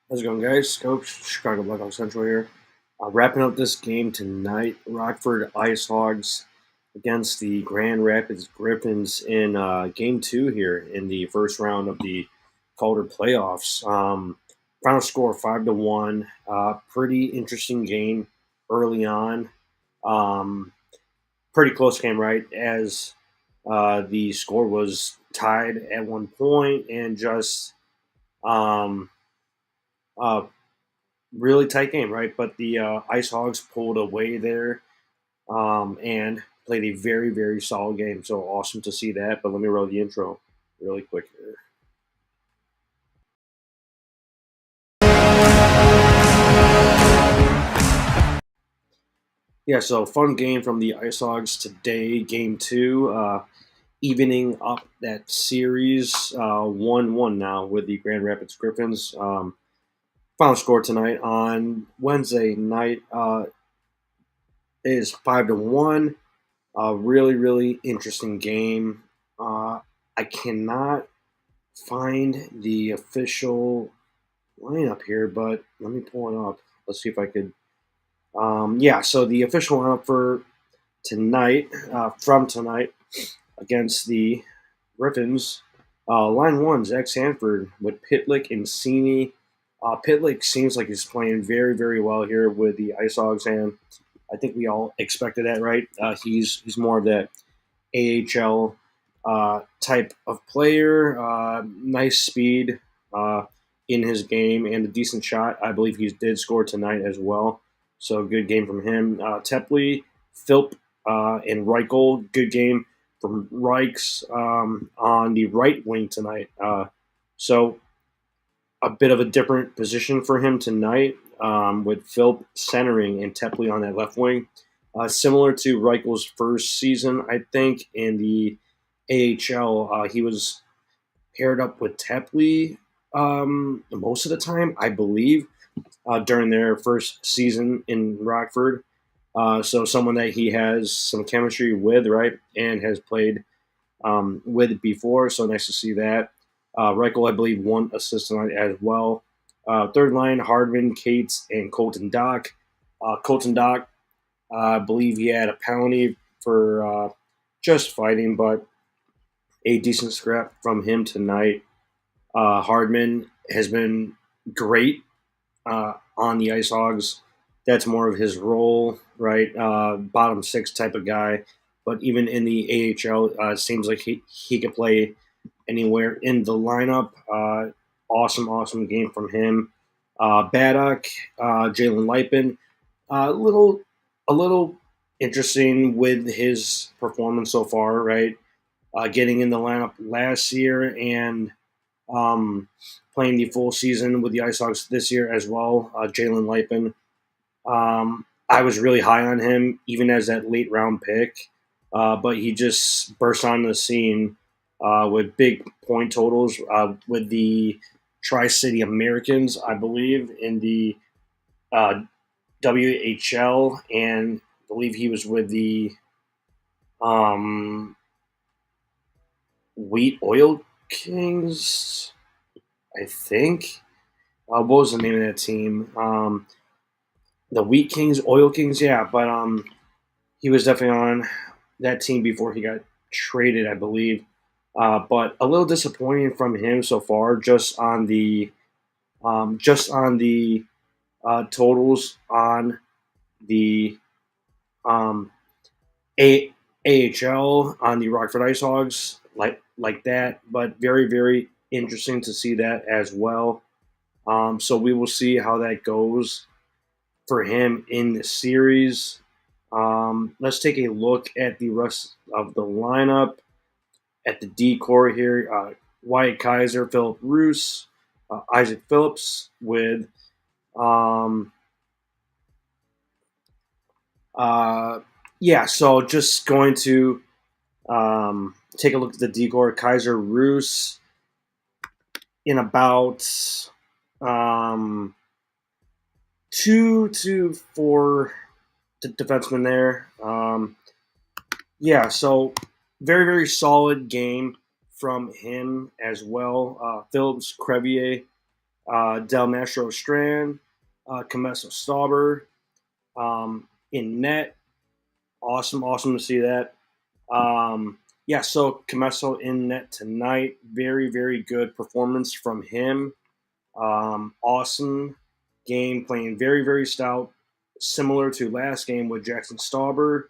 How's it going, guys? Skoks, Chicago Blackhawks Central here. Wrapping up this game tonight, Rockford Icehogs against the Grand Rapids Griffins in Game 2 here in the first round of the Calder playoffs. Final score 5-1. Pretty interesting game early on. Um, Pretty close game, right? As the score was tied at one point and just um, uh, really tight game, right? But the Ice Hogs pulled away there and played a very, very solid game. So awesome to see that. But let me roll the intro really quick here. Yeah, so fun game from the Ice Hogs today, game 2, evening up that series 1-1 now with the Grand Rapids Griffins. Final score tonight on Wednesday night is 5-1. A really, really interesting game. I cannot find the official lineup here, but let me pull it up. Let's see if I could. Yeah, so the official lineup for tonight, from tonight, against the Griffins. Line one, Zach Sanford with Pitlick and Cini. Pitlick seems like he's playing very, very well here with the Ice Hogs, and I think we all expected that, right? He's more of that AHL type of player. Nice speed in his game and a decent shot. I believe he did score tonight as well. So good game from him. Tepley, Philp, and Reichel. Good game from Reichs on the right wing tonight. So a bit of a different position for him tonight with Philp centering and Tepley on that left wing. Similar to Reichel's first season, I think, in the AHL, he was paired up with Tepley most of the time, I believe, during their first season in Rockford. So someone that he has some chemistry with, right, and has played with before. So nice to see that. Reichel, I believe, one assist tonight as well. Third line, Hardman, Cates, and Colton Dock. Colton Dock, I believe he had a penalty for just fighting, but a decent scrap from him tonight. Hardman has been great on the Ice Hogs. That's more of his role, right? Bottom six type of guy. But even in the AHL, it seems like he could play anywhere in the lineup. Awesome game from him. Baddock, Jalen Lipin, a little interesting with his performance so far, right? Getting in the lineup last year and playing the full season with the Ice Hogs this year as well. Jalen Lipin. I was really high on him, even as that late round pick, but he just burst onto the scene with big point totals with the Tri City Americans, I believe, in the uh, WHL, and I believe he was with the um, Wheat Oil Kings, I think. What was the name of that team? The Wheat Kings, Oil Kings, yeah. But he was definitely on that team before he got traded, I believe. But a little disappointing from him so far, just on the totals on the um, AHL on the Rockford Ice Hogs, like that. But very, very interesting to see that as well. So we will see how that goes for him in the series. Let's take a look at the rest of the lineup. At the D core here, Wyatt Kaiser, Philip Roos, Isaac Phillips with um, uh, yeah. So just going to take a look at the D core. Kaiser, Roos in about um, 2 to 4 defensemen there. Yeah, so very, very solid game from him as well. Phillips, Crevier, Del Mastro Strand, Comesso Stauber in net. Awesome, awesome to see that. Yeah, so Comesso in net tonight. Very, very good performance from him. Awesome game, playing very, very stout, similar to last game with Jackson Stauber.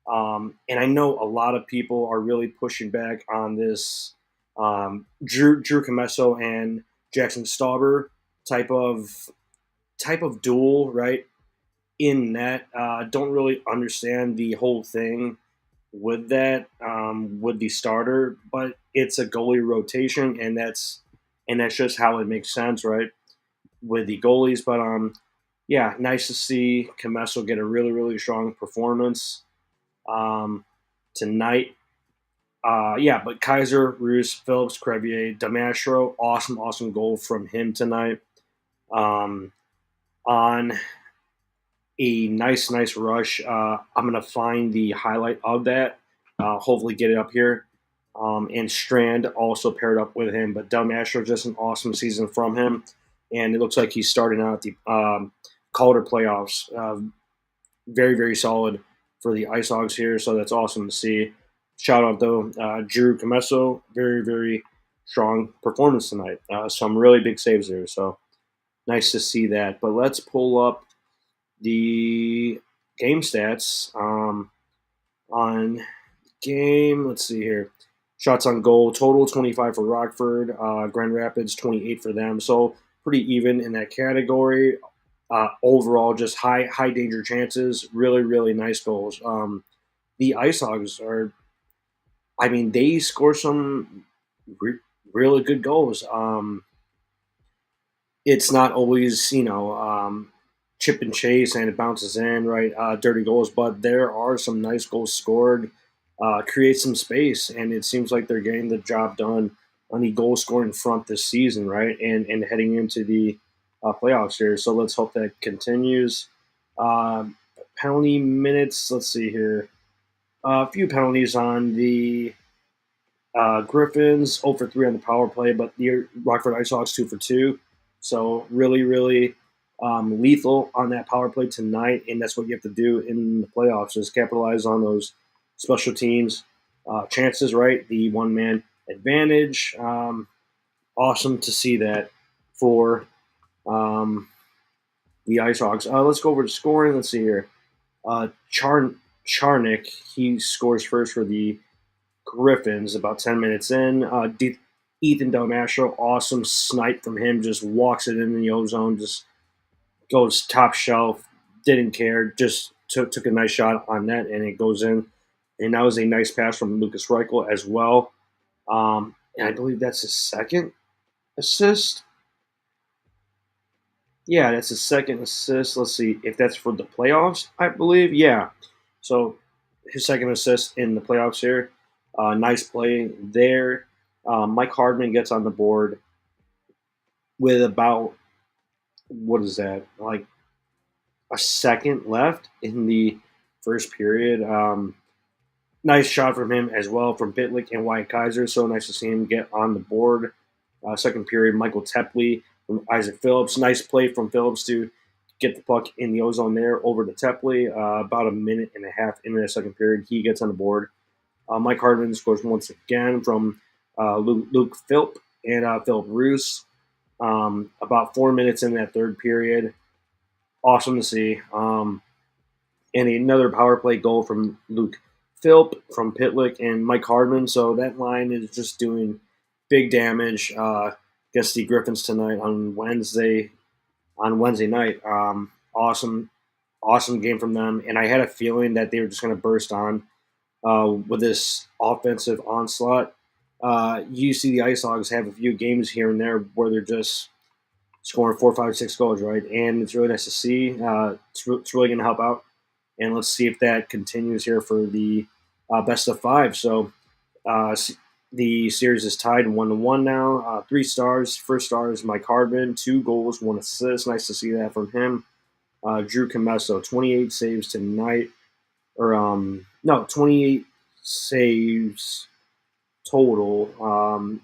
And I know a lot of people are really pushing back on this Drew Comesso and Jackson Stauber type of duel, right? In net, don't really understand the whole thing with that with the starter, but it's a goalie rotation, and that's just how it makes sense, right? With the goalies, but yeah, nice to see Comesso get a really, really strong performance um, tonight. Yeah, but Kaiser, Roos, Phillips, Crevier, Damastro, awesome, awesome goal from him tonight. Um, on a nice, nice rush. I'm gonna find the highlight of that. Hopefully, get it up here. And Strand also paired up with him, but Damastro just an awesome season from him, and it looks like he's starting out the Calder playoffs. Very, very solid for the Icehogs here, so that's awesome to see. Shout out though, Drew Comesso, very, very strong performance tonight. Some really big saves there, so nice to see that. But let's pull up the game stats on game. Let's see here. Shots on goal total 25 for Rockford, Grand Rapids 28 for them. So pretty even in that category. Overall, just high danger chances. Really, really nice goals. The Ice Hogs are, I mean, they score some really good goals. It's not always, chip and chase and it bounces in, right? Dirty goals, but there are some nice goals scored, create some space, and it seems like they're getting the job done on the goal scoring front this season, right? And heading into the playoffs here. So let's hope that continues. Penalty minutes, let's see here. A few penalties on the Griffins, 0 for 3 on the power play, but the Rockford Icehogs 2 for 2. So really, really lethal on that power play tonight, and that's what you have to do in the playoffs is capitalize on those special teams chances, right? The one man advantage. Awesome to see that for um, the Icehogs. Let's go over to scoring. Let's see here. Charnick, he scores first for the Griffins about 10 minutes in. Ethan Delmastro, awesome snipe from him, just walks it in the ozone, just goes top shelf, didn't care, just took a nice shot on net, and it goes in. And that was a nice pass from Lucas Reichel as well. And I believe that's his second assist. Yeah, that's his second assist. Let's see if that's for the playoffs, I believe. Yeah. So his second assist in the playoffs here. Nice play there. Mike Hardman gets on the board with about, what is that, like a second left in the first period. Nice shot from him as well from Pitlick and Wyatt Kaiser. So nice to see him get on the board. Second period, Michael Tepley from Isaac Phillips. Nice play from Phillips to get the puck in the ozone there over to Tepley. About a minute and a half into the second period, he gets on the board. Mike Hardman scores once again from Luke Philp and Philip Roos. About 4 minutes in that third period. Awesome to see. And another power play goal from Luke Philp, from Pitlick, and Mike Hardman. So that line is just doing big damage against the Griffins tonight on Wednesday night. Awesome game from them. And I had a feeling that they were just going to burst on with this offensive onslaught. You see the Ice Hogs have a few games here and there where they're just scoring 4, 5, 6 goals, right? And it's really nice to see. It's really going to help out. And let's see if that continues here for the best of 5. So the series is tied 1-1 now. 3 stars. First star is Mike Hardman, 2 goals, 1 assist. Nice to see that from him. Drew Comesso, 28 saves tonight. 28 saves total.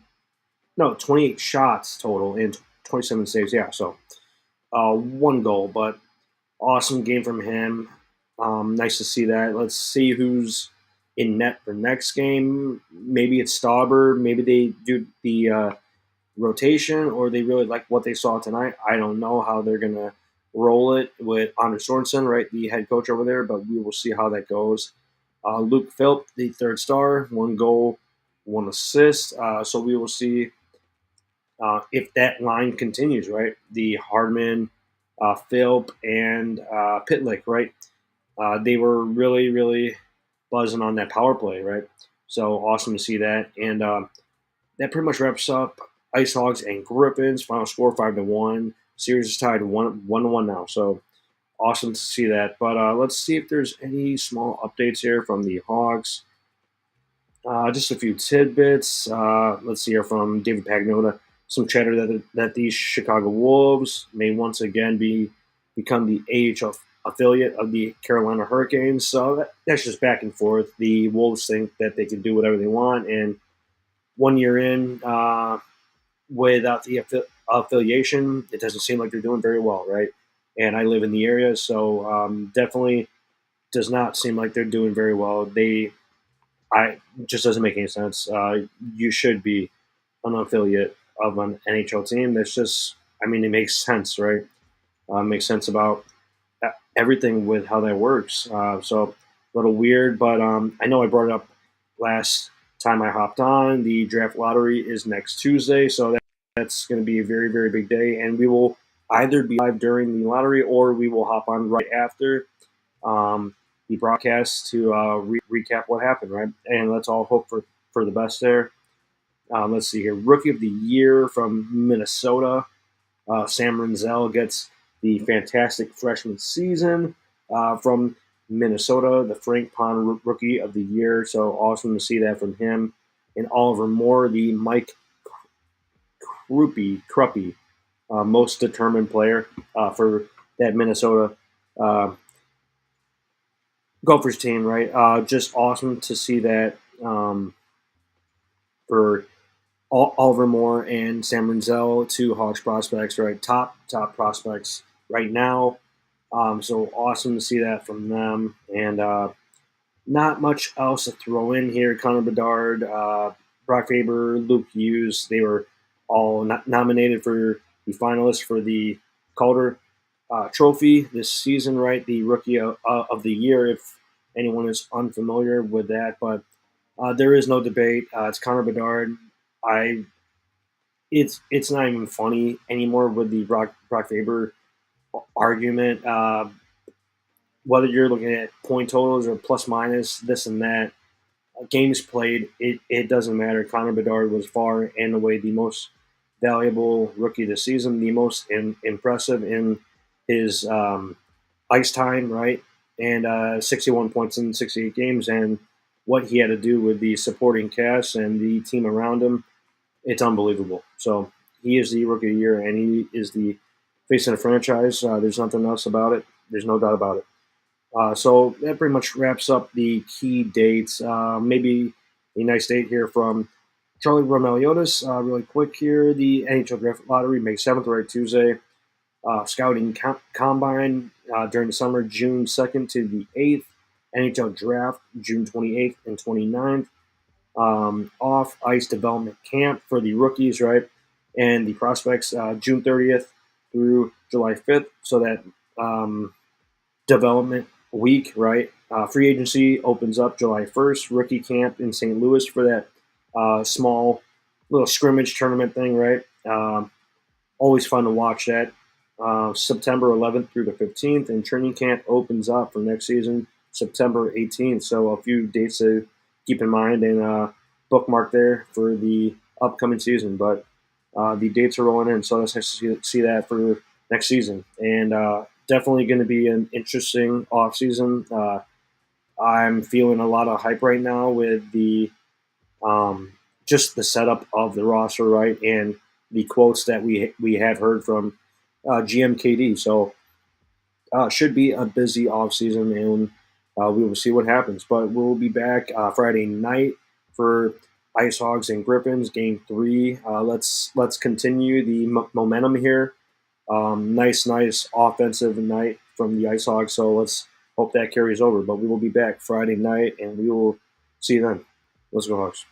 28 shots total and 27 saves. Yeah, so 1 goal, but awesome game from him. Nice to see that. Let's see who's in net for next game. Maybe it's Stauber. Maybe they do the rotation, or they really like what they saw tonight. I don't know how they're gonna roll it with Anders Sorensen, right, the head coach over there, but we will see how that goes. Luke Philp, the third star, 1 goal, 1 assist. So we will see if that line continues, right? The Hardman, Philp, and Pitlick, right? They were really, really buzzing on that power play, right? So awesome to see that. And that pretty much wraps up Icehogs and Griffins. Final score 5-1. Series is tied 1-1 now. So awesome to see that. But let's see if there's any small updates here from the Hogs. Just a few tidbits. Let's see here from David Pagnota. Some chatter that the Chicago Wolves may once again become the AHL affiliate of the Carolina Hurricanes. So that's just back and forth. The Wolves think that they can do whatever they want, and 1 year in, without the affiliation, it doesn't seem like they're doing very well, right? And I live in the area, so definitely does not seem like they're doing very well. I just doesn't make any sense. You should be an affiliate of an NHL team. That's just, I mean, it makes sense, right? Makes sense about everything with how that works. So a little weird, but I know I brought it up last time I hopped on. The draft lottery is next Tuesday, so that's going to be a very, very big day, and we will either be live during the lottery or we will hop on right after the broadcast to recap what happened, right? And let's all hope for the best there. Let's see here. Rookie of the Year from Minnesota. Sam Renzel gets the fantastic freshman season from Minnesota, the Frank Pond Rookie of the Year. So awesome to see that from him. And Oliver Moore, the Mike Kruppy, most determined player for that Minnesota Gophers team, right? Just awesome to see that for Oliver Moore and Sam Renzel, two Hawks prospects, right? Top prospects right now. So awesome to see that from them. And not much else to throw in here. Connor Bedard, Brock Faber, Luke Hughes, they were all nominated for the finalists for the Calder Trophy this season, right? The Rookie of the Year, if anyone is unfamiliar with that. But there is no debate. It's Connor Bedard. It's not even funny anymore with the Brock Faber argument. Whether you're looking at point totals or plus minus, this and that, games played, it doesn't matter. Connor Bedard was far and away the most valuable rookie this season, the most impressive in his ice time, right? And 61 points in 68 games, and what he had to do with the supporting cast and the team around him, it's unbelievable. So he is the Rookie of the Year, and he is the face of the franchise. There's nothing else about it. There's no doubt about it. So that pretty much wraps up the key dates. Maybe a nice date here from Charlie Romeliotis. Really quick here, the NHL Draft Lottery, May 7th, right, Tuesday. Scouting Combine during the summer, June 2nd to the 8th. NHL Draft, June 28th and 29th. Off ice development camp for the rookies, right, and the prospects, June 30th through July 5th. So that development week, right? Free agency opens up July 1st. Rookie camp in St. Louis for that small little scrimmage tournament thing, right? Always fun to watch that. September 11th through the 15th, and training camp opens up for next season, September 18th. So a few dates to keep in mind and bookmark there for the upcoming season. But the dates are rolling in, so let's see that for next season. And definitely going to be an interesting offseason. I'm feeling a lot of hype right now with the just the setup of the roster, right, and the quotes that we have heard from GMKD. So should be a busy offseason, and we will see what happens. But we'll be back Friday night for Icehogs and Griffins, Game 3. Let's continue the momentum here. Nice offensive night from the Icehogs. So let's hope that carries over. But we will be back Friday night, and we will see you then. Let's go, Hawks.